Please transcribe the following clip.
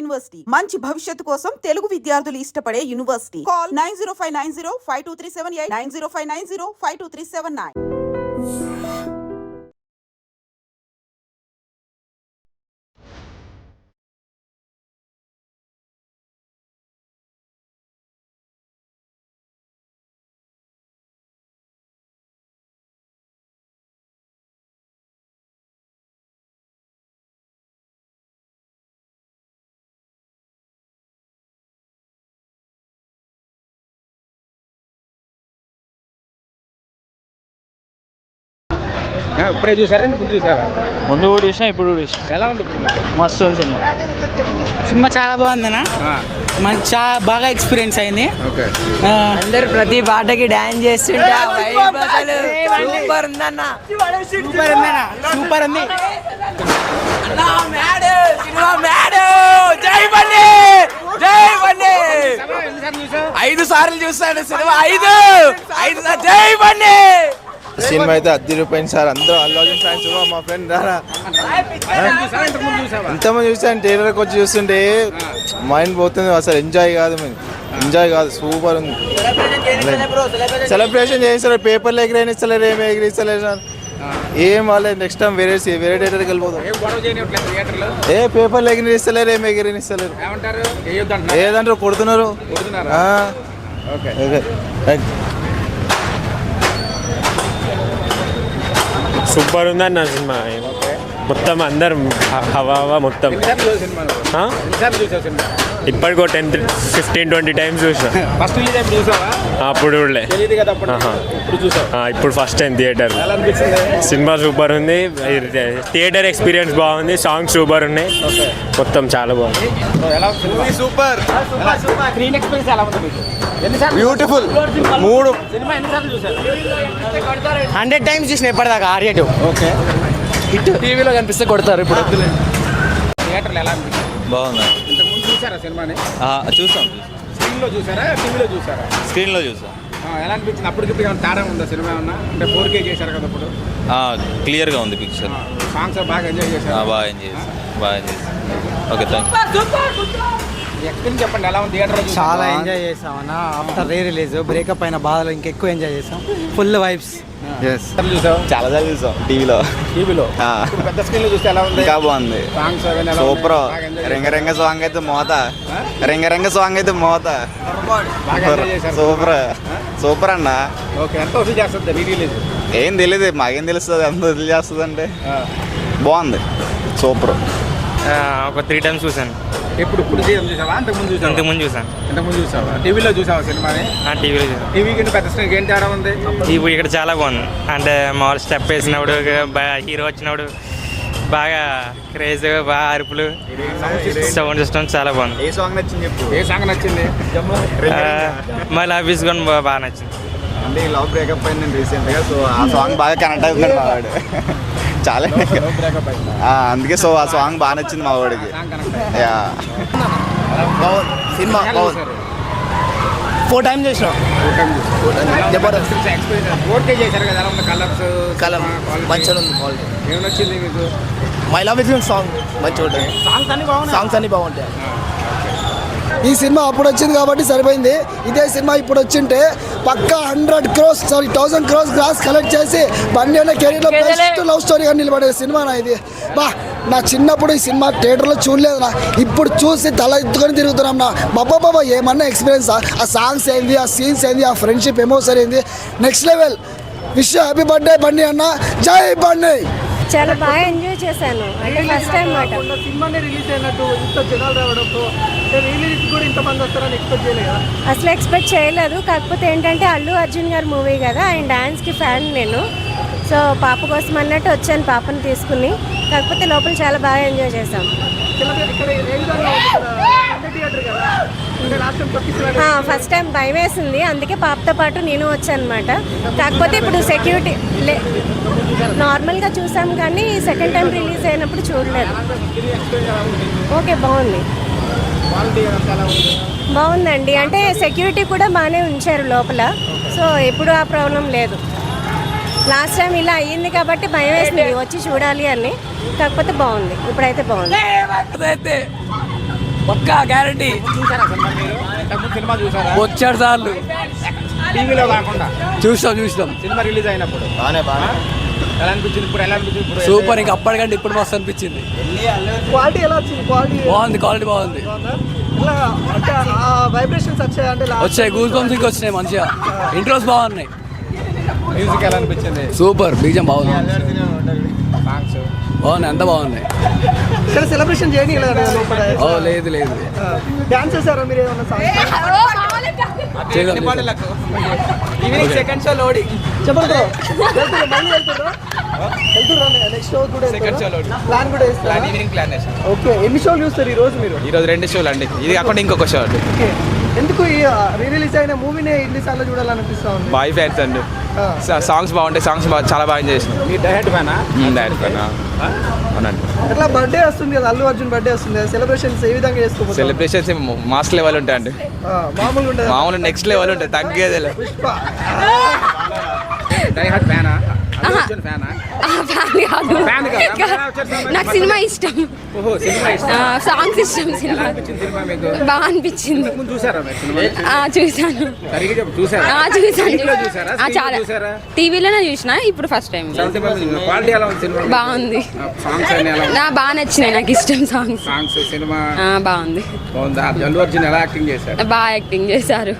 University మంచి భవిష్యత్తు కోసం తెలుగు విద్యార్థులు ఇష్టపడే యూనివర్సిటీ. కాల్ 9059052378 9059052379. ఇప్పుడే చూసారా ముందు చూసారా? ముందు కూడా చూసినా ఇప్పుడు కూడా చూసినా. ఎలా ఉంటుంది మస్తు ఉంది సినిమా. సినిమా చాలా బాగుందన్నా, మనకి చాలా బాగా ఎక్స్పీరియన్స్ అయింది. అందరు ప్రతి పాటకి డాన్స్ చేస్తుంటే సూపర్ ఉందన్న, సూపర్ ఉందన్నా, సూపర్ ఉంది. జై బండి, జై బండి. 5 సార్లు చూస్తాడు సినిమా, 5 జై బండి. సినిమా అయితే అద్దె రూపాయలు సార్. అందరూ అల్లు అర్జున్ ఫ్యాన్స్. మా ఫ్రెండ్ రారా ఇంతమంది చూసాను. థియేటర్కి వచ్చి చూస్తుంటే మైండ్ పోతుంది అసలు. ఎంజాయ్ కాదు, సూపర్ ఉంది. సెలబ్రేషన్ చేస్తారు, పేపర్లు ఎగిరేనిస్తలేరు, ఏమి ఎగిరిస్తలేరు సార్. ఏం వాళ్ళే. నెక్స్ట్ టైం వేరే థియేటర్కి వెళ్ళిపోతాం. ఏ పేపర్లు ఎగిరిస్తలేరు, ఏమి ఎగిరినిస్తలేరు. ఏదంటారు కొడుతున్నారు. సూపర్ ఉందన్న సినిమా. మొత్తం అందరు హవా మొత్తం. ఇప్పటికో 10-15-20 టైమ్స్ చూసిన. అప్పుడు ఇప్పుడు first time theatre. Cinema super ఉంది, థియేటర్ ఎక్స్పీరియన్స్ బాగుంది, సాంగ్స్ సూపర్ ఉన్నాయి, మొత్తం చాలా బాగుంది. Super, beautiful. 100 టైమ్స్ చూసిన ఇప్పటిదాకా. ఆర్యటు ఓకే. హిట్ టీవీలో కనిపిస్తే కొడతారు. ఇప్పుడు థియేటర్లో ఎలా అనిపించింది? బాగుంది. ఇంతకుముందు చూసారా సినిమాని? చూసాం. స్క్రీన్లో చూసారా, టీవీలో చూసారా? స్క్రీన్లో చూసాం. ఎలా అనిపించింది? అప్పటికి ఏమైనా తేడా ఉందా సినిమా ఏమన్నా? అంటే 4K చేశారు కదా ఇప్పుడు. క్లియర్గా ఉంది పిక్చర్. సాంగ్స్ బాగా ఎంజాయ్ చేశారు. బాగా ఎంజాయ్ చేసాం. Okay, thank you. ఎక్స్పీరియన్స్ చెప్పండి, ఎలా ఉంది థియేటర్లో? చాలా ఎంజాయ్ చేసామన్న. ఆఫ్టర్ రిలీజ్ బ్రేకప్ అయిన బాధలు ఇంకెక్కువ ఎంజాయ్ చేసాం. Full vibes. చూసావు? చాలా సార్లు చూసాం టీవీలో. పెద్ద స్క్రీన్లో చూస్తే ఎలా ఉంది? ఇంకా బాగుంది, సాంగ్స్ సూపర్. రింగ సాంగ్ అయితే మోత. రింగ సాంగ్ అయితే మోత. సూపర్ అన్న. ఓకే. ఎంత వసూలు చేస్తుంది రిలీజ్? ఏం తెలియదు, మాకేం తెలుస్తుంది ఎంత వదిలి చేస్తుంది అంటే. బాగుంది, సూపర్. ఒక 3 టైమ్స్ చూసాను. ఇప్పుడు చూసావా? ఇంతకుముందు చూసావా? టీవీలో చూసావా సినిమాని? టీవీలో చూసాను. టీవీకి పెద్ద స్క్రీన్ ఏం తేడా ఉంది? ఇప్పుడు ఇక్కడ చాలా బాగుంది. అంటే మామూలు స్టెప్ వేసినప్పుడు, హీరో వచ్చినప్పుడు బాగా క్రేజ్, బాగా అరుపులు, సౌండ్ సిస్టమ్ చాలా బాగుంది. ఏ సాంగ్ నచ్చింది చెప్పు. ఏ సాంగ్ నచ్చింది? మళ్ళీ ఆఫీస్ కూడా బాగా నచ్చింది. అంటే లవ్ బ్రేకప్ అయింది నేను రీసెంట్గా. సో ఆ సాంగ్ బాగా కనెక్ట్ అవుతుంది మా వాడు. చాలా అందుకే సో ఆ సాంగ్ బాగా నచ్చింది మా వాడికి. సినిమా బాగుంది. 4 టైమ్స్ చేసినాం. 4K చేశారు కదా, ఎలా ఉంది? కలర్ మంచిగా ఉంది. ఏం నచ్చింది మీకు? మై లవ్ ఇస్ సాంగ్ మంచిగా ఉంటుంది. సాంగ్స్ అన్ని బాగుంటాయి. ఈ సినిమా అప్పుడు వచ్చింది కాబట్టి సరిపోయింది. ఇదే సినిమా ఇప్పుడు వచ్చింటే పక్కా 100 crores 1000 crores గ్రాస్ కలెక్ట్ చేసి బండి అనే కెరీర్లో బెస్ట్ లవ్ స్టోరీగా నిలబడే సినిమా నా ఇది. నా చిన్నప్పుడు ఈ సినిమా థియేటర్లో చూడలేదు నా. ఇప్పుడు చూసి తల ఎత్తుకొని తిరుగుతున్నాం నా. బాబా ఏమన్నా ఎక్స్పీరియన్స్. ఆ సాంగ్స్ ఏంది, ఆ సీన్స్ ఏంది, ఆ ఫ్రెండ్షిప్ ఎమోషన్ ఏంది, next level. Wish happy birthday బండి అన్న. జై బండి. చాలా బాగా ఎంజాయ్ చేశాను. అంటే ఫస్ట్ టైం మాట. సినిమానే రిలీజ్ అయినట్టు ఇంత జనాలు రావడంతో రిలీజ్ కూడా ఇంతమంది వస్తారని ఎక్స్పెక్ట్ చేయలేదు కదా? అసలు ఎక్స్పెక్ట్ చేయలేదు. కాకపోతే ఏంటంటే అల్లు అర్జున్ గారి మూవీ కదా, ఆయన డాన్స్కి ఫ్యాన్ నేను. సో పాప కోసం అన్నట్టు వచ్చాను పాపని తీసుకుని. కాకపోతే లోపల చాలా బాగా ఎంజాయ్ చేశాం. ఫస్ట్ టైం భయం వేసింది, అందుకే పాపతో పాటు నేను వచ్చాను అనమాట. కాకపోతే ఇప్పుడు సెక్యూరిటీ నార్మల్గా చూసాం కానీ సెకండ్ టైం రిలీజ్ అయినప్పుడు చూడలేదు. ఓకే, బాగుందండి. అంటే సెక్యూరిటీ కూడా బాగానే ఉంచారు లోపల. సో ఎప్పుడు ఆ ప్రాబ్లం లేదు. లాస్ట్ టైం ఇలా అయ్యింది కాబట్టి భయం వేసింది వచ్చి చూడాలి అని. కాకపోతే బాగుంది, ఇప్పుడైతే బాగుంది. పక్కా గ్యారంటీ. చూసారా సినిమా మీరు? ఇంతకుముందు సినిమా చూసారా? వచ్చాడు సార్లు టీవీలో కాకుండా చూసినాం. సినిమా రిలీజ్ అయినప్పుడు ఎలా అనిపించింది? ఇప్పుడు ఎలా అనిపించింది? ఇప్పుడు సూపర్. ఇంకా అప్పటికంటే ఇప్పుడు మస్తు అనిపించింది. క్వాలిటీ ఎలా వచ్చింది? క్వాలిటీ క్వాలిటీ బాగుంది. ఇలా అంటే ఆ వైబ్రేషన్స్ వచ్చాయి అంటే వచ్చాయి, గూస్ బంప్స్ ఇంకా వచ్చినాయి మంచిగా. ఇంట్రోస్ బాగున్నాయి. మ్యూజిక్ ఎలా అనిపించింది? సూపర్. బీజం బాగుంది. సాంగ్స్ బాగున్నాయి, అంతా బాగున్నాయి. ఇక్కడ సెలబ్రేషన్ చేయని ఓ లేదు డాన్స్ చేశారా మీరు ఏమన్నా ఈవినింగ్ సెకండ్ షో లోడి. చెప్పండి మళ్ళీ వెళ్తున్నా నెక్స్ట్ షో కూడా ప్లాన్ కూడా వేస్తారా? ఈవినింగ్ ప్లాన్ చేస్తాం. ఓకే, ఎన్ని షోలు చూస్తారు ఈ రోజు మీరు? ఈరోజు 2 షోలు అండి, ఇది కాకుండా ఇంకొక షో అండి. ఓకే, ఎందుకు ఈ రిలీజ్ అయిన మూవీనే ఎన్నిసార్లు చూడాలనిపిస్తా ఉంది? బాయ్ ఫ్యాన్స్ అండి. సాంగ్స్ బాగుంటాయి, సాంగ్స్ చాలా బాగా ఎంజాయ్ చేసినాం. మీ డైరెక్ట్ ఫ్యానా? డైరెక్ట్ ఫ్యాన్ అవునండి. అట్లా బర్త్డే వస్తుంది కదా, అల్లు అర్జున్ బర్త్డే వస్తుంది, సెలబ్రేషన్స్ ఏ విధంగా చేసుకోవచ్చు? సెలబ్రేషన్స్ మాస్ లెవెల్ ఉంటాయండి, మామూలుగా ఉంటుంది. మామూలు నెక్స్ట్ లెవెల్ ఉంటాయి, తగ్గేది. పుష్ప డైరెక్ట్ ఫ్యానా? ఫ్యానా? ఫ్యాన్ కాదా? నాకు సినిమా ఇష్టం, ఓహో, సినిమా ఇష్టం. సాంగ్స్ ఇష్టం. సినిమా అనిపించింది సినిమా మీకు? బాగా అనిపించింది. ఇంతకుముందు చూసారా మీరు సినిమా? చూసాను. సరిగ్గా చెప్పు, చూసారా? చూసాను. చూసారా? చాలా చూసారా? టీవీలోనే చూసిన, ఇప్పుడు ఫస్ట్ టైం. క్వాలిటీ ఎలా ఉంది సినిమా? బాగుంది. సాంగ్స్ అన్ని ఎలా ఉంది? బాగా నచ్చినాయి, నాకు ఇష్టం సాంగ్స్. సాంగ్స్ సినిమా బాగుంది. బాగుందా? అల్లు అర్జున్ ఎలా యాక్టింగ్ చేశారు? బాగా యాక్టింగ్ చేశారు.